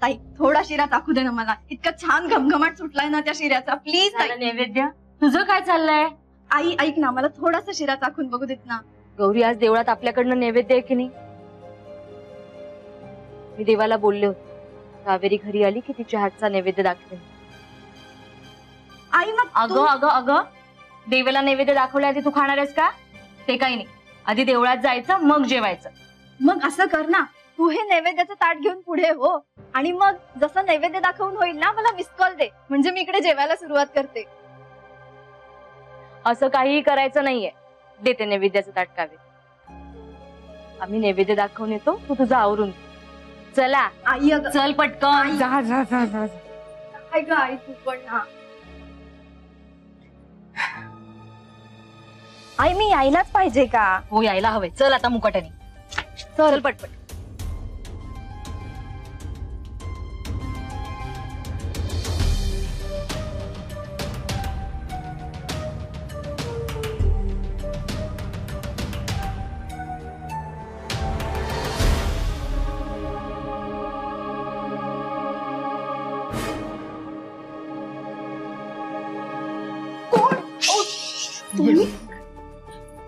ताई थोडा शिरा टाकू दे ना मला, इतका छान घमघमाट सुटलाय ना त्या शिऱ्याचा, प्लीज ताई. नैवेद्य तुझं काय चाललंय? आई ऐक ना, मला थोडासा शिरा टाकून बघू देत ना. गौरी आज देवळात आपल्याकडनं नैवेद्य आहे की नाही? मी देवाला बोलले होते कावेरी घरी आली की तिच्या हातचा नैवेद्य दाखवेन. आई मग अगं अगं अगं देवाला नैवेद्य दाखवल्या आधी तू खाणार आहेस का? ते काही नाही, आधी देवळात जायचं मग जेवायचं. मग असं कर ना, तू हे नैवेद्याचं ताट घेऊन पुढे हो आणि मग जसं नैवेद्य दाखवून होईल ना मला मिस कॉल दे, म्हणजे मी इकडे जेवायला सुरुवात करते. असं काहीही करायचं नाहीये. देते नैवेद्याचं ताट कावेरी. आम्ही नैवेद्य दाखवून येतो, तू तुझं आवरून. चला आई चल पटकन. जा जा जा जा. काय ग आई तू पण ना. आई मी यायलाच पाहिजे का? हो यायला हवंय. चल आता मुकाट्याने चल पटपट.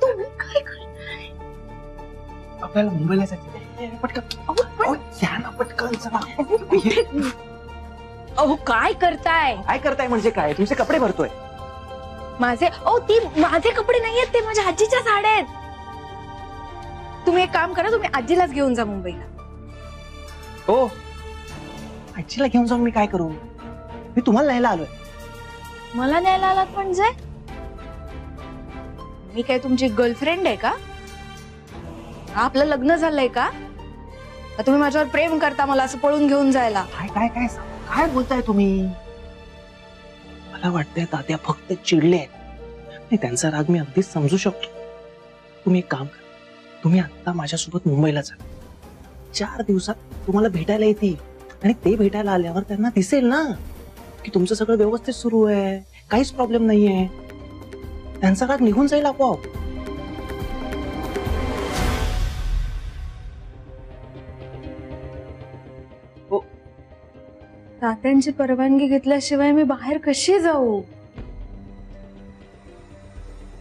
तुम्ही काय करताय? आपल्याला मुंबईला जायचं. पटकन चला. अहो काय करताय? काय करताय म्हणजे काय? तुमचे कपडे भरतोय. माझे ती माझे कपडे नाहीयेत, ते माझ्या आजीच्या साड्या आहेत. तुम्ही एक काम करा, तुम्ही आजीलाच घेऊन जा मुंबईला. हो आजीला घेऊन जाऊन मी काय करू? मी तुम्हाला न्यायला आलोय. मला न्यायला आलात म्हणजे? मी काय तुमची गर्लफ्रेंड आहे का? आपलं लग्न झालंय का? तुम्ही माझ्यावर प्रेम करता मला असं पळून घेऊन जायला? काय काय काय काय बोलताय तुम्ही? मला वाटतंय तात्या फक्त चिडले आहेत. नाही त्यांचा राग मी अगदीच समजू शकतो. तुम्ही एक काम करा, तुम्ही आता माझ्यासोबत मुंबईला जा. 4 दिवसात तुम्हाला भेटायला येतील आणि ते भेटायला आल्यावर त्यांना दिसेल ना की तुमचं सगळं व्यवस्थित सुरू आहे, काहीच प्रॉब्लेम नाहीये. त्यांचा राग निघून जाईल आपोआप. तात्यांची परवानगी घेतल्याशिवाय मी बाहेर कशी जाऊ?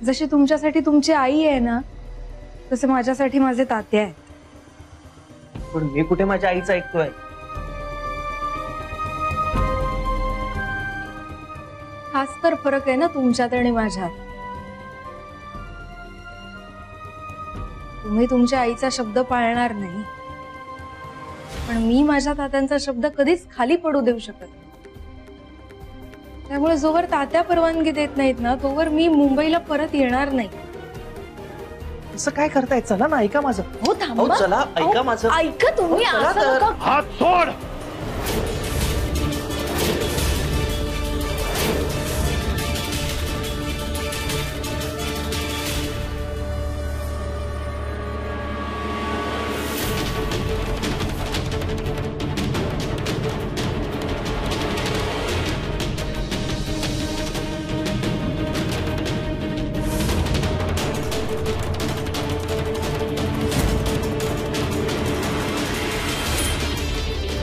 जशी तुमच्यासाठी तुमची आई आहे ना, तसे माझ्यासाठी माझे तात्या आहेत. पण मी कुठे माझ्या आईचं ऐकतोय? हाच तर फरक आहे ना तुमच्यात आणि माझ्यात. तुम्ही तुमच्या आईचा शब्द पाळणार नाही, पण मी माझ्या तात्यांचा शब्द कधीच खाली पडू देऊ शकत नाही. त्यामुळे जोवर तात्या परवानगी देत नाहीत ना, तोवर मी मुंबईला परत येणार नाही. असं काय करताय? चला ना, ऐका माझं. हो थांबा. चला ऐका माझं. ऐका तुम्ही. असं नका. हात सोड.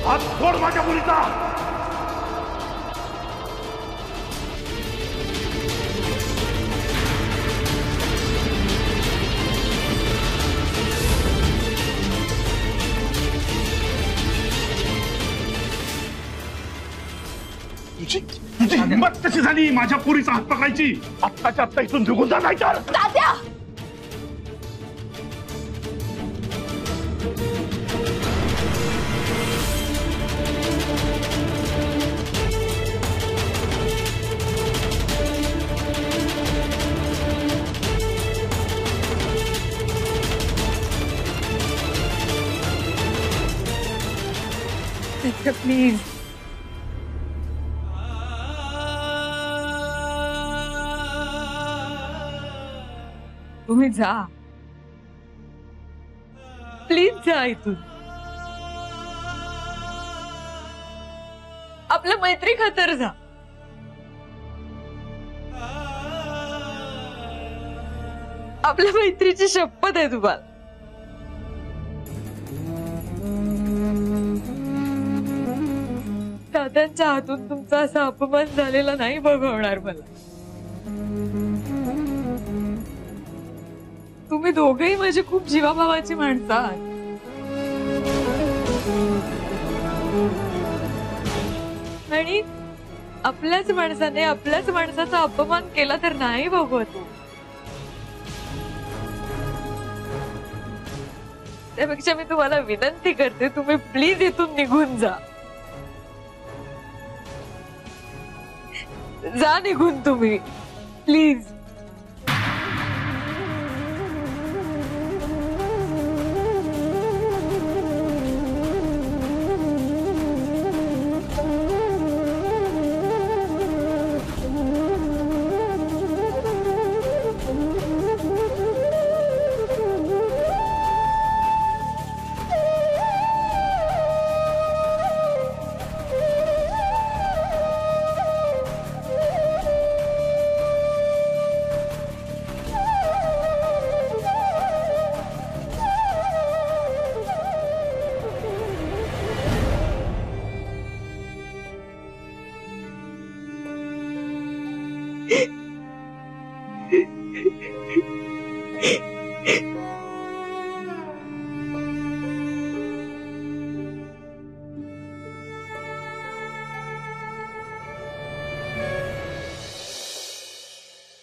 हात सोड माझ्या मुलीचा. तुझी हिंमत कशी झाली माझ्या पोरीचा हात पकडायची? आत्ताच्या आत्ता इथून निघून जा, नाही तर. तात्या प्लीज. तुम्ही जा, प्लीज जा इथून. आपल्या मैत्री खातर जा. आपल्या मैत्रीची शपथ आहे तुम्हाला. तात्यांच्या हातून तुमचा असा अपमान झालेला नाही बघवणार मला. तुम्ही दोघेही माझी खूप जीवाभावाची माणसं आहात. आणि आपल्याच माणसाने आपल्याच माणसाचा अपमान केला तर नाही बघवत. त्यापेक्षा मी तुम्हाला विनंती करते, तुम्ही प्लीज इथून निघून जा. जा निघून तुम्ही प्लीज.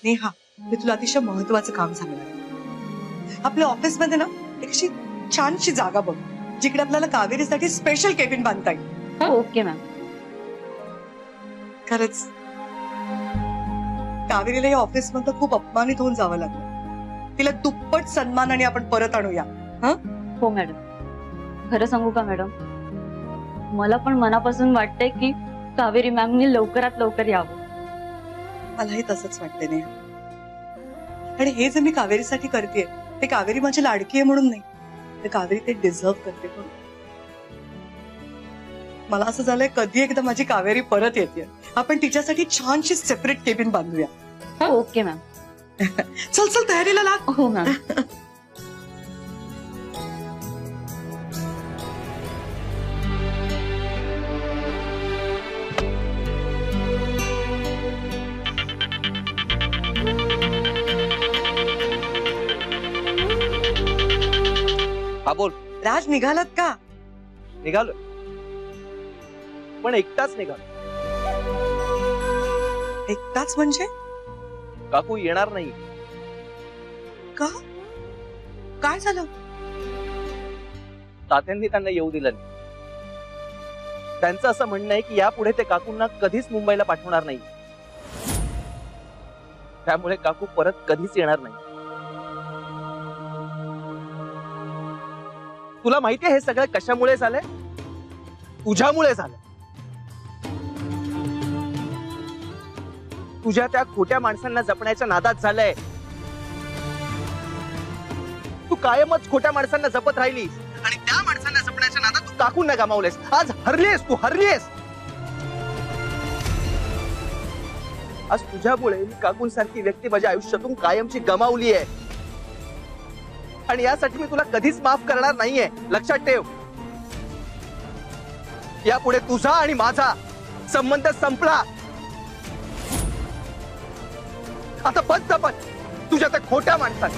नेहा, मी तुला अतिशय महत्वाचं काम सांगणार आहे. आपल्या ऑफिसमध्ये ना एक अशी छानशी जागा बघ, जिकडे आपल्याला कावेरीसाठी स्पेशल केबिन बांधता येईल. Okay ma'am. खरंच कावेरीला या ऑफिस मधलं खूप अपमानित होऊन जावं लागलं. तिला दुप्पट सन्मानाने आपण परत आणूया. हो मॅडम. खरं सांगू का मॅडम, मला पण मनापासून वाटतंय की कावेरी मॅमनी लवकरात लवकर यावं. मलाही तसंच वाटतंय नेहा. आणि हे जे मी कावेरीसाठी करते ते कावेरी माझी लाडकी आहे म्हणून नाही, तर कावेरी ते डिझर्व करते म्हणून. मला असं झालंय कधी एकदा माझी कावेरी परत येते, आपण तिच्यासाठी छानशी सेपरेट केबिन बांधूया. Okay ma'am. चल चल तयारीला लाग. हो मॅम. हा बोल. राज, निघालात का? निघालोय, पण एकटाच निघालो. एकटाच म्हणजे? काकू येणार नाही. का? काय झालं? तात्यांनी त्यांना येऊ दिलं नाही. त्यांचं असं म्हणणं आहे की यापुढे ते काकूंना कधीच मुंबईला पाठवणार नाही. त्यामुळे काकू परत कधीच येणार नाही. तुला माहितीये हे सगळं कशामुळे झालंय? तुझ्यामुळे झालं. तुझ्या त्या खोट्या माणसांना जपण्याच्या नादात झालंय. तू कायमच खोट्या माणसांना जपत राहिलीस आणि त्या माणसांना जपण्याच्या नादात तू काकूंना गमावलेस. आज हरलीस, तू हरलीस. आज तुझ्यामुळे मी काकूंसारखी व्यक्ती माझ्या आयुष्यातून कायमची गमावली आहे. आणि यासाठी मी तुला कधीच माफ करणार नाहीये, लक्षात ठेव. यापुढे तुझा आणि माझा संबंध संपला. आता बस जपत तुझ्या त्या खोट्या माणसात.